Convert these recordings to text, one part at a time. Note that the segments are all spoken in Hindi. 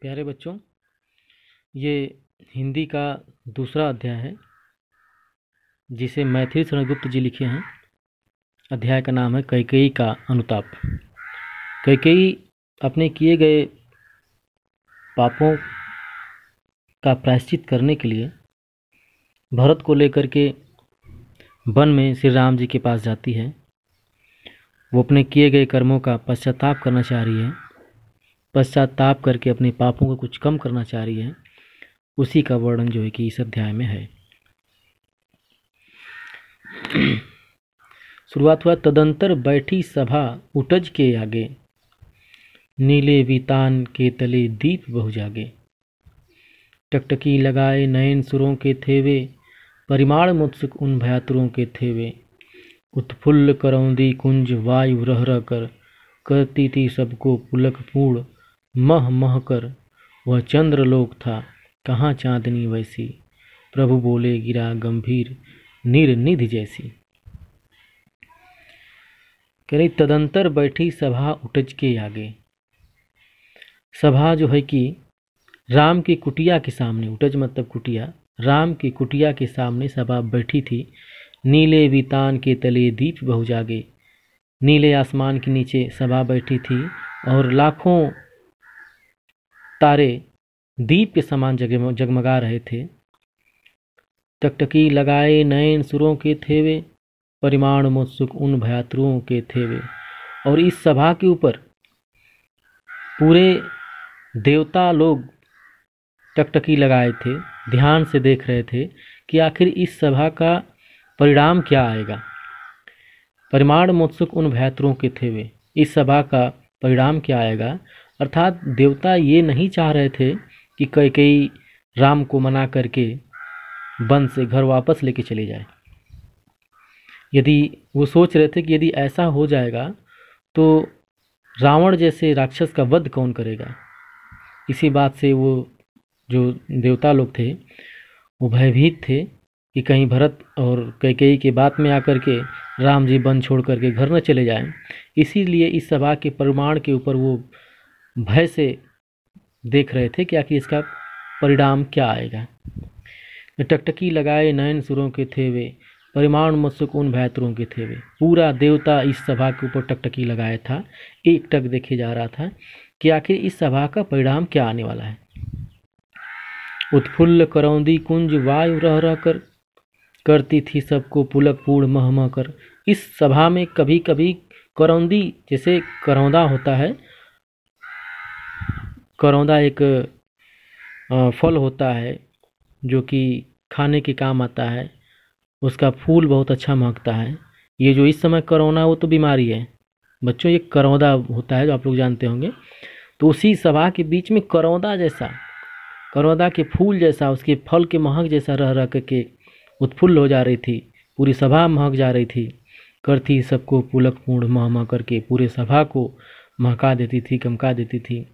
प्यारे बच्चों, ये हिंदी का दूसरा अध्याय है जिसे मैथिली शरण गुप्त जी लिखे हैं। अध्याय का नाम है कैकेयी का अनुताप। कैकेयी अपने किए गए पापों का प्रायश्चित करने के लिए भरत को लेकर के वन में श्री राम जी के पास जाती है। वो अपने किए गए कर्मों का पश्चाताप करना चाह रही है। पश्चाताप करके अपने पापों को कुछ कम करना चाह रही है। उसी का वर्णन जो है कि इस अध्याय में है। शुरुआत हुआ, तदंतर बैठी सभा उटज के आगे, नीले वितान के तले दीप बहु जागे। टकटकी लगाए नयन सुरों के थेवे, परिमाण मुत्सुक उन भयातुरों के थेवे। उत्फुल्ल करौंदी कुंज वायु रह रह कर, करती थी सबको पुलक पूर्ण मह मह कर। वह चंद्रलोक था कहाँ चांदनी वैसी, प्रभु बोले गिरा गंभीर निरनिधि जैसी। कह रही तदंतर बैठी सभा उटज के आगे। सभा जो है कि राम की कुटिया के सामने, उटज मतलब कुटिया, राम की कुटिया के सामने सभा बैठी थी। नीले वितान के तले दीप बहु जागे। नीले आसमान के नीचे सभा बैठी थी और लाखों तारे दीप के समान जगमगा रहे थे। टकटकी लगाए नयन सुरों के थेवे, परिमाण मुत्सुक उन भयातुओं के थेवे। और इस सभा के ऊपर पूरे देवता लोग टकटकी लगाए थे, ध्यान से देख रहे थे कि आखिर इस सभा का परिणाम क्या आएगा। परिमाण मुत्सुक उन भयातुओं के थेवे, इस सभा का परिणाम क्या आएगा। अर्थात देवता ये नहीं चाह रहे थे कि कैकेयी राम को मना करके वन से घर वापस लेके चले जाए। यदि वो सोच रहे थे कि यदि ऐसा हो जाएगा तो रावण जैसे राक्षस का वध कौन करेगा। इसी बात से वो जो देवता लोग थे वो भयभीत थे कि कहीं भरत और कैकेयी के बात में आकर के राम जी वन छोड़ करके घर न चले जाएं। इसीलिए इस सभा के परिमाण के ऊपर वो भय से देख रहे थे कि आखिर इसका परिणाम क्या आएगा। टकटकी लगाए नयन सुरों के थेवे, परिमाण मुत्सुक उन भयातुओं के थेवे। पूरा देवता इस सभा के ऊपर टकटकी लगाया था, एक टक देखे जा रहा था कि आखिर इस सभा का परिणाम क्या आने वाला है। उत्फुल्ल करौंदी कुंज वायु रह रह कर, करती थी सबको पुलक पूर्ण मह मह कर। इस सभा में कभी कभी करौंदी, जैसे करौंदा होता है, करौंदा एक फल होता है जो कि खाने के काम आता है। उसका फूल बहुत अच्छा महकता है। ये जो इस समय कोरोना, वो तो बीमारी है बच्चों, ये करौंदा होता है जो आप लोग जानते होंगे। तो उसी सभा के बीच में करौंदा जैसा, करौंदा के फूल जैसा, उसके फल के महक जैसा रह रह के उत्फुल्ल हो जा रही थी। पूरी सभा महक जा रही थी। करती सबको पुलक पूर्ण मह मह करके पूरे सभा को महका देती थी, गमका देती थी।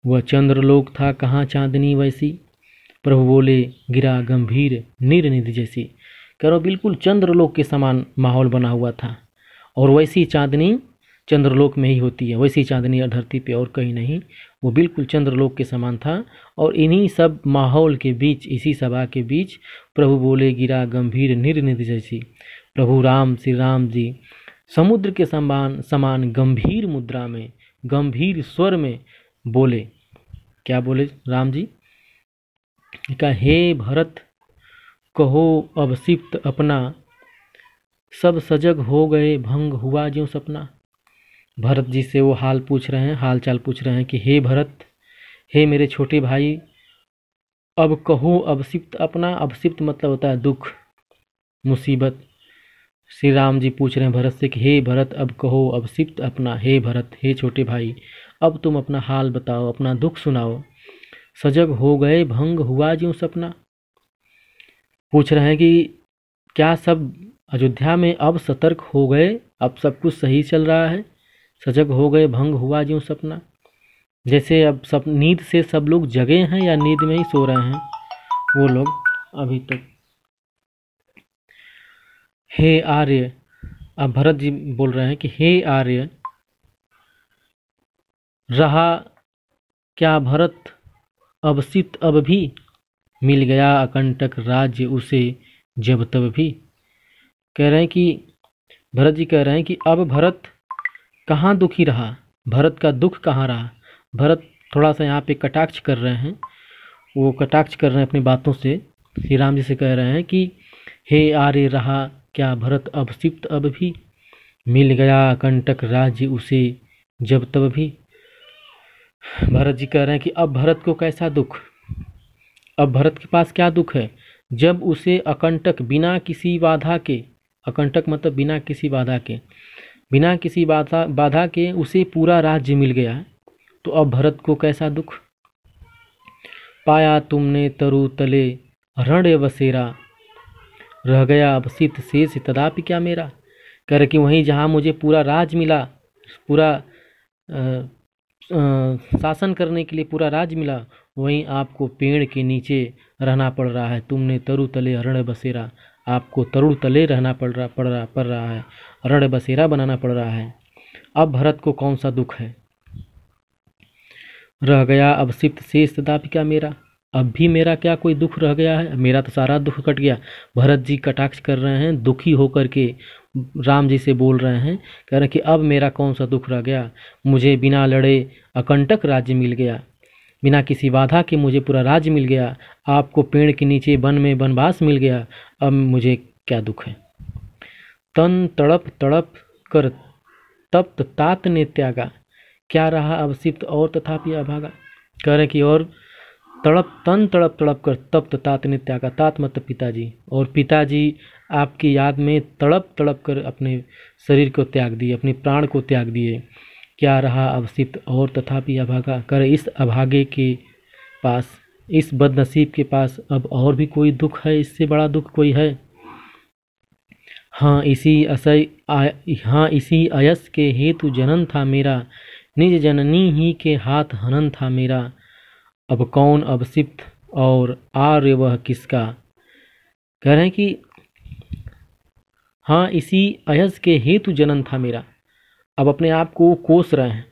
वह चंद्रलोक था कहाँ चांदनी वैसी, प्रभु बोले गिरा गंभीर निरनिधि जैसी। करो बिल्कुल चंद्रलोक के समान माहौल बना हुआ था। और वैसी चांदनी चंद्रलोक में ही होती है, वैसी चांदनी धरती पे और कहीं नहीं। वो बिल्कुल चंद्रलोक के समान था। और इन्हीं सब माहौल के बीच, इसी सभा के बीच प्रभु बोले गिरा गंभीर निरनिधि जैसी। प्रभु राम, श्री राम जी समुद्र के समान गंभीर मुद्रा में, गंभीर स्वर में बोले। क्या बोले राम जी? कहा, हे भरत कहो अब सिप्त अपना, सब सजग हो गए भंग हुआ ज्यों सपना। भरत जी से वो हाल पूछ रहे हैं, हाल चाल पूछ रहे हैं कि हे भरत, हे मेरे छोटे भाई, अब कहो अब सिप्त अपना। अब सिप्त मतलब होता है दुख, मुसीबत। श्री राम जी पूछ रहे हैं भरत से कि हे भरत अब कहो अब सिप्त अपना। हे भरत, हे छोटे भाई, अब तुम अपना हाल बताओ, अपना दुख सुनाओ। सजग हो गए भंग हुआ ज्यों सपना। पूछ रहे हैं कि क्या सब अयोध्या में अब सतर्क हो गए, अब सब कुछ सही चल रहा है। सजग हो गए भंग हुआ ज्यों सपना, जैसे अब सब नींद से सब लोग जगे हैं या नींद में ही सो रहे हैं वो लोग अभी तक। हे आर्य, अब भरत जी बोल रहे हैं कि हे आर्य, रहा क्या भरत अबसित अब भी, मिल गया अकंटक राज्य उसे जब तब भी। कह रहे हैं कि भरत जी कह रहे हैं कि अब भरत कहाँ दुखी रहा, भरत का दुख कहाँ रहा। भरत थोड़ा सा यहाँ पे कटाक्ष कर रहे हैं, वो कटाक्ष कर रहे हैं अपनी बातों से। श्री राम जी से कह रहे हैं कि हे आर्य रहा क्या भरत अबसित अब भी, मिल गया कंटक राज्य उसे जब तब भी। भरत जी कह रहे हैं कि अब भरत को कैसा दुख, अब भरत के पास क्या दुख है, जब उसे अकंटक बिना किसी बाधा के, अकंटक मतलब बिना किसी बाधा के, बिना किसी बाधा के उसे पूरा राज्य मिल गया है, तो अब भरत को कैसा दुख। पाया तुमने तरु तले रण बसेरा, रह गया अबसित शेष तदापि क्या मेरा। कह रहे कि वहीं जहाँ मुझे पूरा राज मिला, पूरा शासन करने के लिए पूरा राज मिला, वहीं आपको पेड़ के नीचे रहना पड़ रहा है। तुमने तरु तले अरण्य बसेरा, आपको तरु तले रहना पड़ रहा है, अरण्य बसेरा बनाना पड़ रहा है। अब भरत को कौन सा दुख है। रह गया अबसित शेष तदापि क्या मेरा, अब भी मेरा क्या कोई दुख रह गया है, मेरा तो सारा दुख कट गया। भरत जी कटाक्ष कर रहे हैं, दुखी होकर के राम जी से बोल रहे हैं, कह रहे हैं कि अब मेरा कौन सा दुख रह गया, मुझे बिना लड़े अकंटक राज्य मिल गया, बिना किसी बाधा के मुझे पूरा राज्य मिल गया, आपको पेड़ के नीचे वन में वनवास मिल गया, अब मुझे क्या दुख है। तन तड़प तड़प कर तप्त तात ने त्यागा, क्या रहा अवसिप्त और तथापि अभागा। कह रहे कि और तन तड़प तड़प कर तप्त तात ने त्यागा, तात मतलब पिताजी, और पिताजी आपकी याद में तड़प तड़प कर अपने शरीर को त्याग दिए, अपने प्राण को त्याग दिए। क्या रहा अवसिप्त और तथापि अभागा। कर इस अभागे के पास, इस बदनसीब के पास अब और भी कोई दुख है, इससे बड़ा दुख कोई है। हाँ इसी अयस के हेतु जनन था मेरा, निज जननी ही के हाथ हनन था मेरा, अब कौन अबसिप्त और आर्य वह किसका। कह रहे हैं कि हाँ इसी अयस के हेतु जनन था मेरा, अब अपने आप को कोस रहे हैं,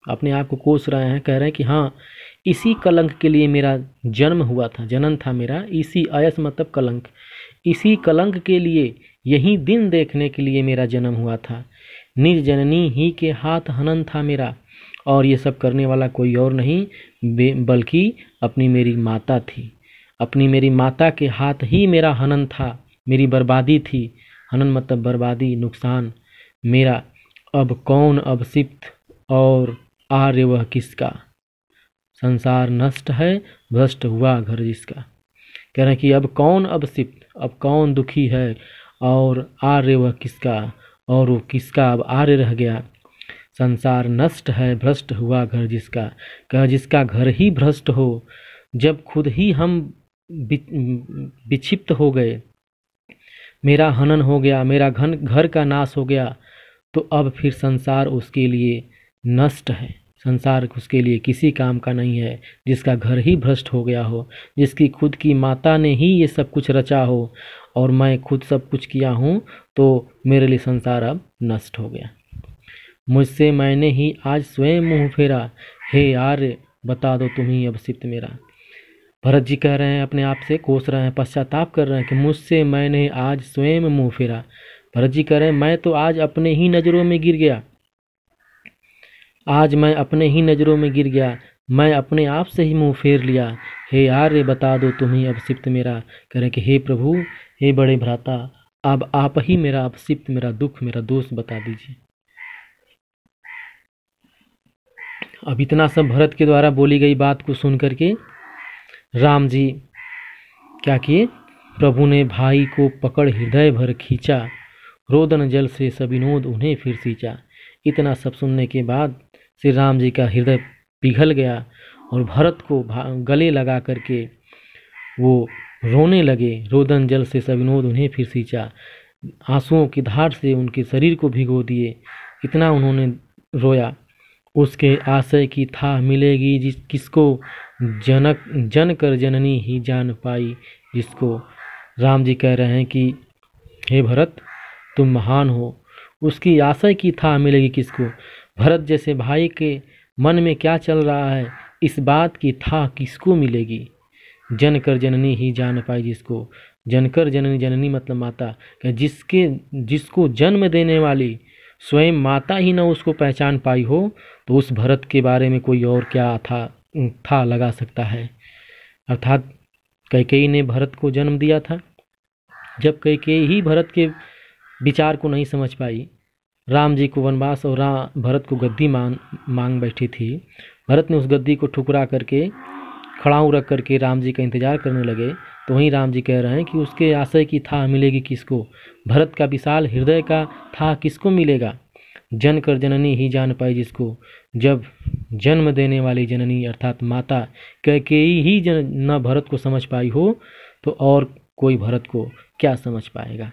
अपने आप को कोस रहे हैं। कह रहे हैं कि हाँ इसी कलंक के लिए मेरा जन्म हुआ था, जनन था मेरा, इसी अयस मतलब कलंक, इसी कलंक के लिए, यही दिन देखने के लिए मेरा जन्म हुआ था। निज जननी ही के हाथ हनन था मेरा, और ये सब करने वाला कोई और नहीं बल्कि अपनी मेरी माता थी, अपनी मेरी माता के हाथ ही मेरा हनन था, मेरी बर्बादी थी। हनन मतलब बर्बादी, नुकसान मेरा। अब कौन अबसिप्त और आर्य वह किसका, संसार नष्ट है भ्रष्ट हुआ घर जिसका। कह रहे हैं कि अब कौन अबसिप्त, अब कौन दुखी है, और आर्य वह किसका, और वो किसका अब आर्य रह गया। संसार नष्ट है भ्रष्ट हुआ घर जिसका, कह जिसका घर ही भ्रष्ट हो, जब खुद ही हम विक्षिप्त हो गए, मेरा हनन हो गया, मेरा घर का नाश हो गया, तो अब फिर संसार उसके लिए नष्ट है, संसार उसके लिए किसी काम का नहीं है। जिसका घर ही भ्रष्ट हो गया हो, जिसकी खुद की माता ने ही ये सब कुछ रचा हो, और मैं खुद सब कुछ किया हूँ, तो मेरे लिए संसार अब नष्ट हो गया। मुझसे मैंने ही आज स्वयं मुँह फेरा, हे आर्य बता दो तुम ही अबसिप्त मेरा। भरत जी कह रहे हैं, अपने आप से कोस रहे हैं, पश्चाताप कर रहे हैं कि मुझसे मैंने आज स्वयं मुँह फेरा। भरत जी कह रहे हैं मैं तो आज अपने ही नज़रों में गिर गया, आज मैं अपने ही नज़रों में गिर गया, मैं अपने आप से ही मुँह फेर लिया। हे आर्य बता दो तुम ही अबसिप्त मेरा। कह रहे कि हे प्रभु, हे बड़े भ्राता, अब आप ही मेरा अबसिप्त, मेरा दुख, मेरा दोष बता दीजिए। अब इतना सब भरत के द्वारा बोली गई बात को सुन करके राम जी क्या किए, प्रभु ने भाई को पकड़ हृदय भर खींचा, रोदन जल से सविनोद उन्हें फिर सींचा। इतना सब सुनने के बाद श्री राम जी का हृदय पिघल गया, और भरत को गले लगा करके वो रोने लगे। रोदन जल से सविनोद उन्हें फिर सींचा, आंसुओं की धार से उनके शरीर को भिगो दिए। इतना उन्होंने रोया। उसके आशय की था मिलेगी जिस किसको, जन कर जननी ही जान पाई जिसको। राम जी कह रहे हैं कि हे भरत तुम महान हो, उसकी आशय की था मिलेगी किसको। भरत जैसे भाई के मन में क्या चल रहा है, इस बात की था किसको मिलेगी, जन कर जननी ही जान पाई जिसको। जनकर जननी, जननी मतलब माता, कि जिसको जन्म देने वाली स्वयं माता ही न उसको पहचान पाई हो, तो उस भरत के बारे में कोई और क्या था लगा सकता है। अर्थात कैकेयी ने भरत को जन्म दिया था। जब कैकेयी ही भरत के विचार को नहीं समझ पाई, राम जी को वनवास और भरत को गद्दी मांग बैठी थी, भरत ने उस गद्दी को ठुकरा करके खड़ाऊ रख करके राम जी का इंतजार करने लगे, तो वहीं राम जी कह रहे हैं कि उसके आशय की था मिलेगी किसको, भरत का विशाल हृदय का था किसको मिलेगा, जन कर जननी ही जान पाई जिसको। जब जन्म देने वाली जननी अर्थात माता कैकेयी ही न भरत को समझ पाई हो, तो और कोई भरत को क्या समझ पाएगा।